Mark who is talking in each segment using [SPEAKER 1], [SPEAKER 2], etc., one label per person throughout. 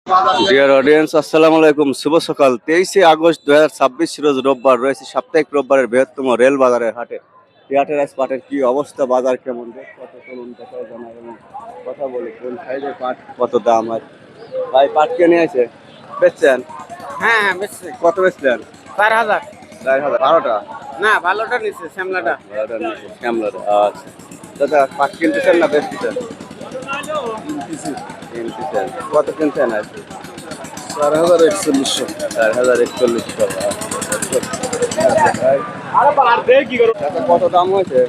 [SPEAKER 1] Dear audience, আসসালামু আলাইকুম। শুভ সকাল। 23শে আগস্ট 2026 রোজ রোববার রয়েছে সাপ্তাহিক রোববারের বৃহত্তম রেল বাজারের হাটে। এই হাটের আজ পাটের কি অবস্থা, বাজার কেমন, কত তরুণ কোথায় জানা এবং কথা বলি কোন সাইজের পাট, কত দাম। আর ভাই পাট কে নিয়ে আছে, বেচছেন?
[SPEAKER 2] হ্যাঁ বেচছে
[SPEAKER 1] কত বেচলেন?
[SPEAKER 2] 4,000।
[SPEAKER 1] 4,000। 12টা?
[SPEAKER 2] না ভালোটা নিচ্ছে শ্যামলাটা।
[SPEAKER 1] 12টা নিচে শ্যামলার। আচ্ছা দাদা, পাট কিনতেছেন না বেচতেছেন? কিনতেছেন। কত কিনছেন আজ?
[SPEAKER 2] 4,041।
[SPEAKER 1] 4,041 টাকা। টাকা কত দাম হয়েছে,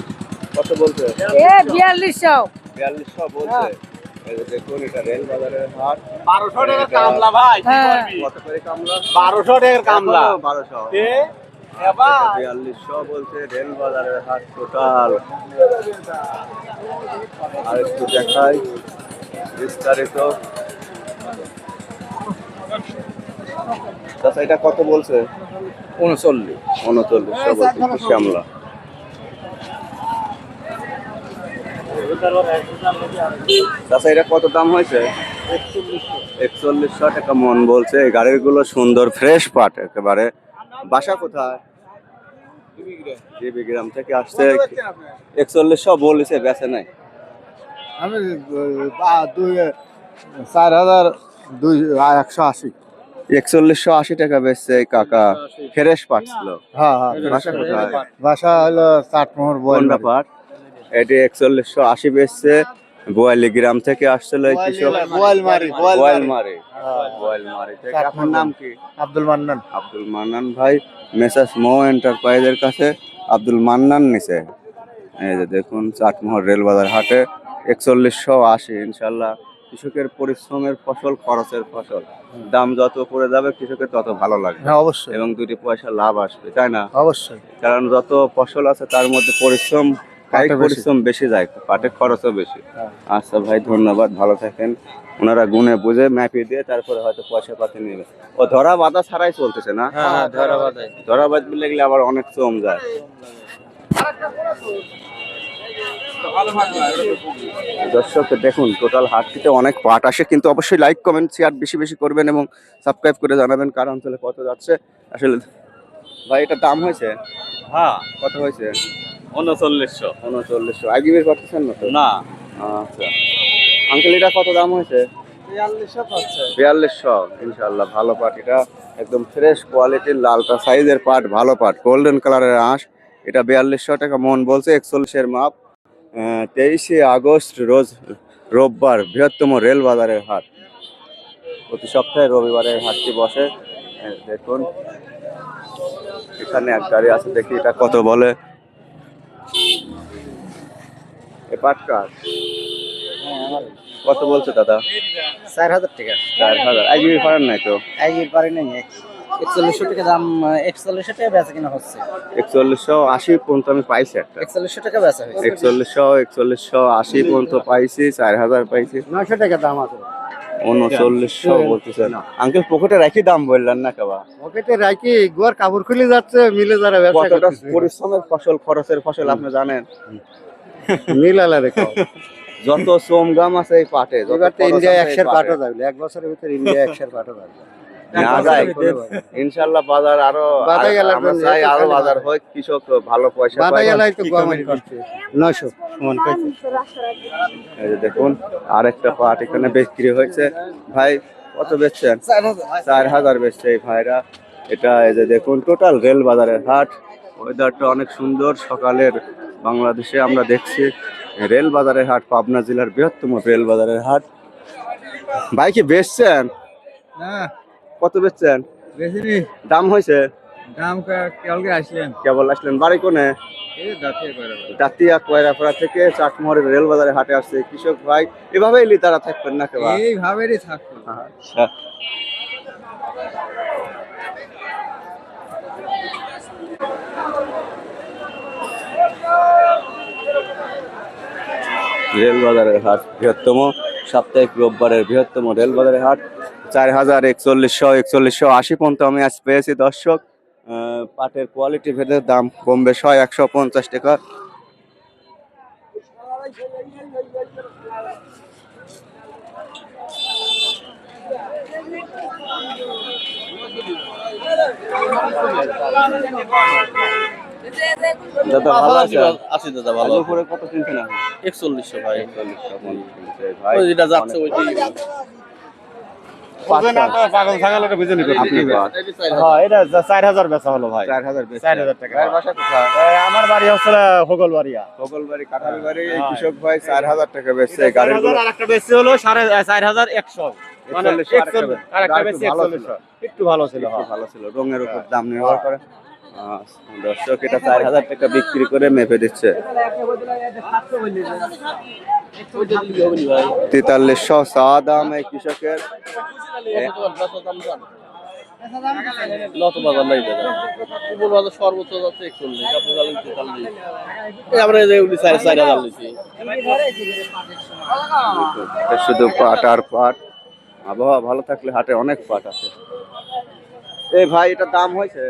[SPEAKER 1] কত বলছে?
[SPEAKER 2] 4200।
[SPEAKER 1] 4200 বলছে। এই যে দেখুন, এটা রেল বাজারের হাট।
[SPEAKER 2] 1200 টাকার কামলা ভাই।
[SPEAKER 1] কত করে কামলা?
[SPEAKER 2] 1200 টাকার কামলা।
[SPEAKER 1] 1200।
[SPEAKER 2] এ এবার
[SPEAKER 1] 4200 বলছে রেল বাজারের হাট টোটাল। আর একটু দেখাই বিস্তারিত। আচ্ছা, এটা কত বলছে?
[SPEAKER 2] 39।
[SPEAKER 1] 3900 বলছে শ্যামলা। আচ্ছা, এটা কত দাম হয়েছে? 4100 টাকা মন বলছে। এই গাড়ির গুলো সুন্দর ফ্রেশ পাট একেবারে। বাসা কোথায়? গ্রাম থেকে আসছে। 4100 বলেছে, বেচে নাই।
[SPEAKER 2] আমি 4,180।
[SPEAKER 1] 4180 টাকা বেচছে এই কাকা। ফ্রেশ পাট ছিল।
[SPEAKER 2] হ্যাঁ হ্যাঁ।
[SPEAKER 1] বাসা কোথায়?
[SPEAKER 2] বাসা হলো চাটমোহর
[SPEAKER 1] কোনটা পাট? এটি 4180 বেচছে। বোয়ালি গ্রাম থেকে আসছিল এই কৃষক।
[SPEAKER 2] বোয়ালমারি।
[SPEAKER 1] বোয়ালমারি থেকে। আপনার নাম কি?
[SPEAKER 2] আব্দুল মান্নান।
[SPEAKER 1] আব্দুল মান্নান ভাই মেসার্স মো এন্টারপ্রাইজের কাছে আব্দুল মান্নান নিছে। এই যে দেখুন, চাটমোহর রেলবাজার হাটে 4180। ইনশাল্লাহ কৃষকের পরিশ্রমের ফসল, খরচের ফসল। দাম যত পড়ে যাবে কৃষকের তত ভালো লাগবে।
[SPEAKER 2] হ্যাঁ অবশ্যই।
[SPEAKER 1] এবং দুটি পয়সা লাভ আসবে, তাই না?
[SPEAKER 2] অবশ্যই।
[SPEAKER 1] কারণ যত ফসল আছে তার মধ্যে পরিশ্রম, কায়িক
[SPEAKER 2] পাটে বেশি।
[SPEAKER 1] পরিশ্রম বেশি যায়, পাটের খরচও বেশি।
[SPEAKER 2] হ্যাঁ।
[SPEAKER 1] আচ্ছা ভাই, ধন্যবাদ, ভালো থাকেন। ওনারা গুনে বুঝে ম্যাপে দিয়ে তারপরে হয়তো পয়সা পাতি নেবে। ও ধরা বাঁধা ছাড়াই চলতেছে না?
[SPEAKER 2] হ্যাঁ
[SPEAKER 1] ধরা বাঁধবে লাগলে আবার অনেক শ্রম যায়। দর্শক দেখুন, টোটাল হাটটিতে অনেক পাট আসে, কিন্তু অবশ্যই লাইক কমেন্ট শেয়ার বেশি বেশি করবেন এবং সাবস্ক্রাইব করে জানাবেন কার অঞ্চলে কত যাচ্ছে। আসলে ভাই এটা দাম হয়েছে?
[SPEAKER 2] হ্যাঁ
[SPEAKER 1] কত হয়েছে?
[SPEAKER 2] 3900।
[SPEAKER 1] 3900। আগে বের করতেছেন না তো?
[SPEAKER 2] না
[SPEAKER 1] আচ্ছা আঙ্কেল, এটা কত দাম হয়েছে?
[SPEAKER 2] 4200 পাচ্ছে।
[SPEAKER 1] 4200। ইনশাল্লাহ ভালো পাট, এটা একদম ফ্রেশ কোয়ালিটির লালটা সাইজের পাট, ভালো পাট, গোল্ডেন কালারের আঁশ। এটা 4200 টাকা মন বলছে, 41 মাপ। 23শে আগস্ট রোজ রোববার বৃহত্তম রেল বাজারের হাট। প্রতি সপ্তাহে রবিবারে হাটটি বসে। দেখুন এখানে এক গাড়ি আছে, দেখি এটা কত বলে। এ পাট কার? কত বলছে দাদা?
[SPEAKER 2] 4,000 টাকা।
[SPEAKER 1] 4000। আগে করেন নাই তো?
[SPEAKER 2] এই পারে নাই। 4100 টাকা দাম। 4100 টাকা বেচা কিনা হচ্ছে।
[SPEAKER 1] 4180 পর্যন্ত আমি পাইছি একটা।
[SPEAKER 2] 4100 টাকা বেচা হয়েছে।
[SPEAKER 1] 4180 পর্যন্ত পাইছি, 4000 পাইছি।
[SPEAKER 2] 900 টাকা দাম আছে।
[SPEAKER 1] 3900 বলতেছেন। আঙ্কেল পকেটে রাখি দাম বললেন না কেবা?
[SPEAKER 2] পকেটে রাখি গোয়ার কাপড় খুলে যাচ্ছে মিলে যারা ব্যবসা
[SPEAKER 1] কতটা
[SPEAKER 2] করতেছে।
[SPEAKER 1] পরিশ্রমের ফসল, খরচের ফসল আপনি জানেন?
[SPEAKER 2] মিল আলাদা কম।
[SPEAKER 1] যত শ্রম গাম আছে এই পাটে, যত
[SPEAKER 2] এবার তো
[SPEAKER 1] খরচ
[SPEAKER 2] ইন্ডিয়া
[SPEAKER 1] আছে এই
[SPEAKER 2] 100
[SPEAKER 1] পাটে।
[SPEAKER 2] পাঠও যাবে। এক বছরের ভিতরে ইন্ডিয়া 100 পাঠও যাবে।
[SPEAKER 1] না যায় ইনশাল্লাহ। বাজার আরো
[SPEAKER 2] বাদাই এলাকার
[SPEAKER 1] আমরা চাই আরো বাজার হোক, কৃষক ভালো পয়সা পায়।
[SPEAKER 2] বাদাই এলাই তো গভর্নমেন্ট করছে 900 সমান কইছে।
[SPEAKER 1] এই যে দেখুন আরেকটা পাট এখানে বিক্রি হয়েছে। ভাই কত বেচছেন? 4000 বেচছে এই ভাইরা। এটা এই যে দেখুন টোটাল রেল বাজারের হাট। ওয়েদারটা অনেক সুন্দর সকালের বাংলাদেশে আমরা দেখছি। রেল বাজারের হাট, পাবনা জেলার বৃহত্তম রেল বাজারের হাট। ভাই কি বেচছেন?
[SPEAKER 2] হ্যাঁ
[SPEAKER 1] কত বেচছেন?
[SPEAKER 2] বেশি
[SPEAKER 1] দাম হয়েছে?
[SPEAKER 2] দাম কালকে আসলেন।
[SPEAKER 1] কেবল আসলেন? বাড়ি কোনে?
[SPEAKER 2] এই দাঁতিয়ে করে।
[SPEAKER 1] দাতিয়া কয়রাপাড়া থেকে চাটমোহরের রেল বাজারে হাটে আসছে কৃষক ভাই। এভাবেই তারা থাকবেন না কেবা?
[SPEAKER 2] এইভাবেই থাকতো।
[SPEAKER 1] আচ্ছা রেল বাজারের হাট বৃহত্তম সাপ্তাহিক রোববারের বৃহত্তম রেল বাজারের হাট। 4180 পর্যন্ত আমি আজ পেয়েছি দর্শক। পাটের কোয়ালিটি ভেদে দাম কম বেশ হয়। 150 টাকা। দাদা ভালো আছে?
[SPEAKER 3] আছি দাদা ভালো
[SPEAKER 1] আলু উপরে কত কিনছেন এখন?
[SPEAKER 3] 4100 ভাই
[SPEAKER 1] 4100 মন কিনছে ভাই।
[SPEAKER 3] ওই যেটা যাচ্ছে ওইটাই
[SPEAKER 4] পাগল ছাগলটা বুঝে নিবে
[SPEAKER 1] আপনি বাদ।
[SPEAKER 4] হ্যাঁ এটা 4000 বেচা হলো ভাই
[SPEAKER 1] 4000 বেচছে।
[SPEAKER 4] 4000 টাকা।
[SPEAKER 1] ভাইয়ের বাসা কোথায়?
[SPEAKER 4] আমার বাড়ি হচ্ছে হোগলবাড়িয়া
[SPEAKER 1] বগলবাড়ি কাঁঠালবাড়ি। এই কৃষক ভাই 4000 টাকা বেচছে এই গাড়ির
[SPEAKER 4] 4000 আর একটা বেচছে হলো 4100 মানে
[SPEAKER 1] 4100
[SPEAKER 4] আর একটা বেচছে
[SPEAKER 1] ভালো ছিল।
[SPEAKER 4] 4100 একটু ভালো ছিল
[SPEAKER 1] একটু
[SPEAKER 4] হ্যাঁ
[SPEAKER 1] ভালো ছিল, রঙের উপর দাম নির্ভর করে। দর্শক এটা 4000 টাকা বিক্রি করে মেপে দিচ্ছে। 4300 চা দাম এই কৃষকের।
[SPEAKER 3] নত বাজার নাই দাদা উপর বাজার সর্বোচ্চ যাচ্ছে 41 আপনি জানেন 43 এই আমরা এই যে 4000 নিছি
[SPEAKER 1] এটা শুধু পাট আর পাট। আবহাওয়া ভালো থাকলে হাটে অনেক পাট আছে। এই ভাই এটা দাম হয়েছে?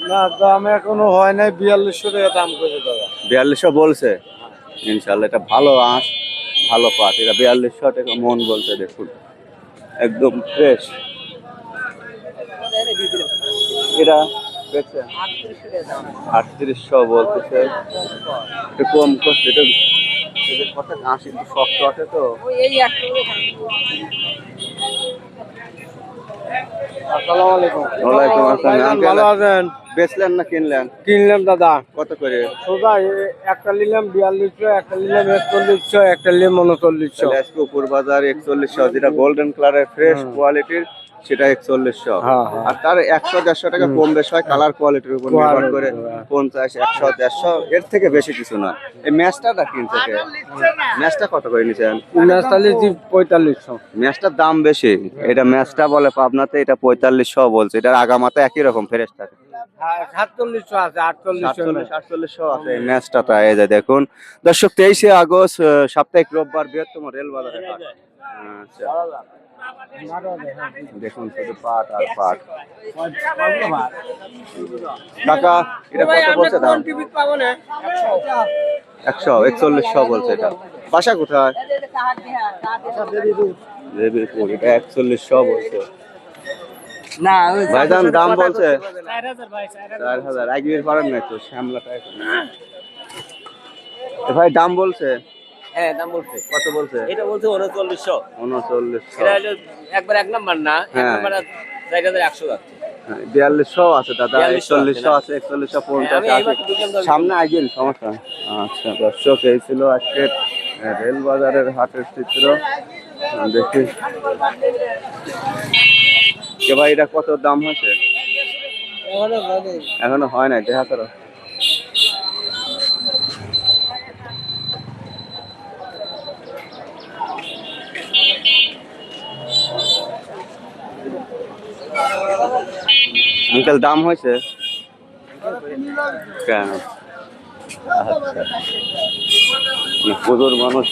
[SPEAKER 4] না দাম এখনো হয় নাই 4200 টাকা দাম করে দাদা
[SPEAKER 1] 4200 বলছে। ইনশাল্লাহ এটা ভালো আঁশ, ভালো পাট। এটা 4200 টাকা মন বলছে, দেখুন একদম ফ্রেশ। এটা দেখছে 3800 বলতেছে, একটু কম করছে। এটা এদের কথা আঁশ একটু শক্ত আছে তো।
[SPEAKER 4] আসসালামু আলাইকুম
[SPEAKER 1] ওয়ালাইকুম আসসালাম। আঙ্কেল
[SPEAKER 4] ভালো আছেন
[SPEAKER 1] বেচলেন না কিনলেন?
[SPEAKER 4] কিনলাম দাদা
[SPEAKER 1] কত করে?
[SPEAKER 4] সোজা একটা নিলাম 4200 একটা নিলাম 4100 একটা নিলাম 3900
[SPEAKER 1] তাহলে আজকে উপর বাজার 4100, যেটা গোল্ডেন কালারের ফ্রেশ কোয়ালিটির সেটা 4100।
[SPEAKER 4] হ্যাঁ, হ্যাঁ।
[SPEAKER 1] আর তার 100-150 টাকা কম বেশ হয় কালার কোয়ালিটির উপর নির্ভর করে। 50, 100, 150 এর থেকে বেশি কিছু না। এই ম্যাচটা কিনছে কে? ম্যাচটা কত করে নিছেন?
[SPEAKER 4] নাস্তালি 4500
[SPEAKER 1] ম্যাচটার দাম বেশি। এটা ম্যাচটা বলে পাবনাতে, এটা 4500 বলছে। এটার আগামাতে একই রকম ফ্রেশ থাকে।
[SPEAKER 4] 4700 আছে 4800
[SPEAKER 1] আছে এই ম্যাচটা। এই যে দেখুন দর্শক, 23শে আগস্ট সাপ্তাহিক রোববার, বৃহত্তম রেল বাজারে হাট। আচ্ছা দেখুন শুধু পাট আর পাট। কাকা এটা কত বলছে দাম? 14100 বলছে। এটা বাসা কোথায়? দেবীপুর। এটা 4100 বলছে।
[SPEAKER 2] না
[SPEAKER 1] ভাইজান দাম বলছে 4000। আগের পারেন না তো শ্যামলাটা এখন। ভাই দাম বলছে?
[SPEAKER 3] হ্যাঁ দাম বলছে
[SPEAKER 1] কত বলছে?
[SPEAKER 3] এটা বলছে 3900
[SPEAKER 1] 3900।
[SPEAKER 3] এটা হলো একবার এক নাম্বার না এক
[SPEAKER 1] হ্যাঁ।
[SPEAKER 3] নাম্বার 4100 যাচ্ছে
[SPEAKER 1] 4200 আছে দাদা,
[SPEAKER 3] 4200
[SPEAKER 1] 4100 আছে, 4150
[SPEAKER 3] আমি এইবার
[SPEAKER 1] আছে।
[SPEAKER 3] বুঝলাম তো
[SPEAKER 1] সামনে আগেন সমস্যা নেই। আচ্ছা দর্শক, এই ছিল আজকের রেল বাজারের হাটের চিত্র। দেখি কে ভাই এটা কত দাম হয়েছে? এখনো হয় নাই, দেখা করো। আঙ্কেল দাম হয়েছে কেন? আচ্ছা প্রচুর মানুষ